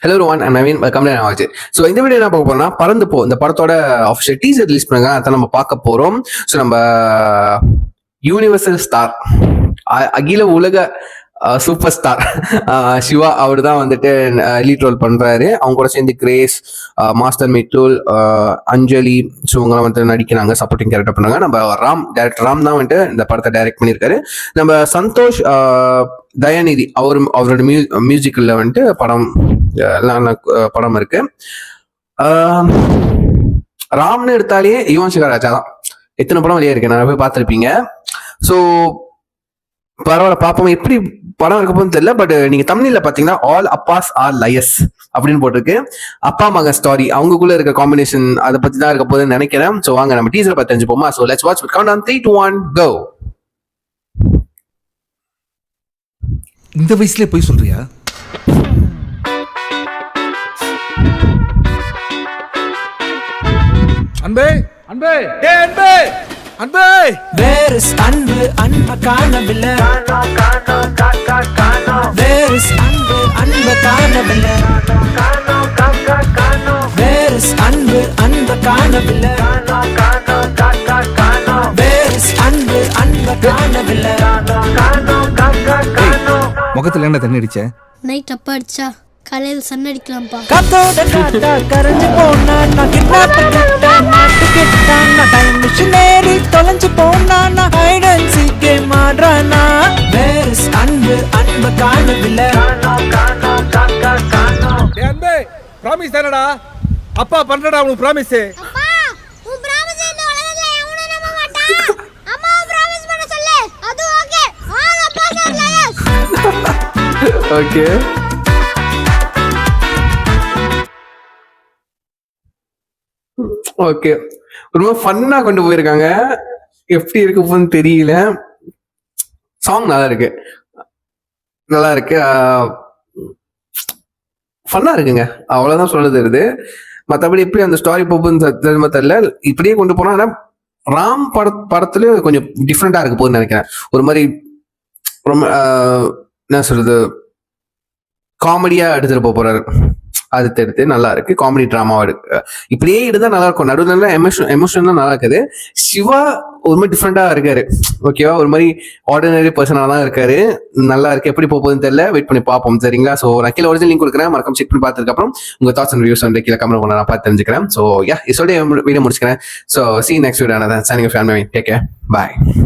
Hello Rowan and Naveen welcome to ஆச்சு. So இந்த வீடியோ என்ன பார்க்க போறோம்னா, பறந்து போ இந்த படத்தோட அஃபிஷியல் டீசர் ரிலீஸ் பண்ணுங்க, அதை நம்ம பார்க்க போறோம். ஸோ நம்ம யூனிவர்சல் ஸ்டார், அகில உலக சூப்பர் ஸ்டார் சிவா அவர் தான் வந்துட்டு லீட் ரோல் பண்றாரு. அவங்க கூட சேர்ந்து கிரேஸ், மாஸ்டர் மித்துல், அஞ்சலி, ஸோ இவங்கெல்லாம் வந்து நடிக்கிறாங்க, சப்போர்ட்டிங் கேரக்டர் பண்ணாங்க. நம்ம டேரக்டர் ராம் தான் வந்துட்டு இந்த படத்தை டைரக்ட் பண்ணியிருக்காரு. நம்ம சந்தோஷ் தயாநிதி அவரோட மியூசிக்கல்ல வந்துட்டு படம் இருக்கு. ராம்னு எடுத்தாலே யுவன் சங்கர் ராஜா தான். எத்தனை படம் வெளியே இருக்கு, நான் போய் பார்த்துருப்பீங்க. ஸோ பரவாயில்ல, பார்ப்போம் எப்படி படம் இருக்க போதுன்னு தெரியல. பட் நீங்க தமிழ்ல பாத்தீங்கன்னா ஆல் அப்பாஸ் ஆர் லயஸ் அப்படின்னு போட்டிருக்கு. அப்பா மகன் ஸ்டாரி, அவங்களுக்குள்ள இருக்க காம்பினேஷன் அதை பத்தி தான் இருக்க போதுன்னு நினைக்கிறேன். ஸோ வாங்க நம்ம டீசர் பார்த்து தெரிஞ்சுப்போமா. So let's watch with count on 3 2 1 go. இந்த வயசுல போய் சொல்றியா? அன்பே அன்பே ஏ அன்பே அன்பே, வேர் இஸ் அன்பு, அன்பை காணவில்லை. வேர் இஸ் அன்பு, அன்பை காணவில்லை. வேர் இஸ் அன்பு, அன்பை காணவில்லை. வேர் இஸ் அன்பு, அன்பை காணவில்லை. முகத்துல என்ன தண்ணி அடிச்ச? நைட் அப்பா அடிச்சா காலையில் சன் அடிக்கலாம்ப்பா. காத்தோட காத்தா கரைஞ்சு போனா, நான் கிட்னாப் பண்ணிட்டேன், மாட்டுக்கிட்டான், நான் டைம் மிஷினேரி தொலைஞ்சு போனா, நான் ஹைட் அண்ட் சீக் கேம் ஆடுறானா. வேர் இஸ் அன்பு, அன்பை காணவில்லை. ஏ அன்பே, ப்ராமிஸ் தானடா? அப்பா பண்றடா உனக்கு ப்ராமிஸ். அப்பா உன் பிராமிஸ் இந்த உலகத்துல எவனும் நம்ப மாட்டான். அம்மா பிராமிஸ் பண்ண சொல்லு, அது ஓகே. ஆல் அப்பா சார் லயஸ். ஓகே, ஓகே, ரொம்ப ஃபன்னா கொண்டு போயிருக்காங்க. எப்படி இருக்க போன்னு தெரியல. சாங் நல்லா இருக்கு, நல்லா இருக்கு, ஃபன்னா இருக்குங்க, அவ்வளவுதான் சொல்ல தெரியுது. மற்றபடி எப்படி அந்த ஸ்டாரி போகுதுன்னு தெரியல. இப்படியே கொண்டு போனா, ஆனா ராம் படத்துல கொஞ்சம் டிஃப்ரெண்டா இருக்க போகுதுன்னு நினைக்கிறேன். ஒரு மாதிரி ரொம்ப என்ன சொல்றது, காமெடியா எடுத்துட்டு போறாரு. அது தெரியுது, நல்லா இருக்கு, காமெடி டிராமாவா இருக்கு. இப்படியே இருந்தா நல்லா இருக்கும். நடுவில் எமோஷன் நல்லா இருக்குது. சிவா ஒரு மாதிரி டிஃப்ரெண்டா இருக்காரு. ஓகேவா, ஒரு மாதிரி ஆர்டினரி பர்சனா தான் இருக்காரு. நல்லா இருக்கு, எப்படி போகுதுன்னு தெரியல, வெயிட் பண்ணி பார்ப்போம். சரிங்களா? ஸோ நான் கீழே ஒரிஜினல் லிங்க் கொடுக்குறேன், மறக்காம செக் பண்ணி பார்த்ததுக்கு அப்புறம் உங்க தாட்ஸ் அண்ட் ரிவ்யூஸ் வந்து கீழே கமெண்ட் பண்ண நான் பார்த்து தெரிஞ்சுக்கிறேன். ஸோ யா, இதோட வீடியோ முடிச்சுக்கிறேன். So see you next video. Signing off, Take care. Bye.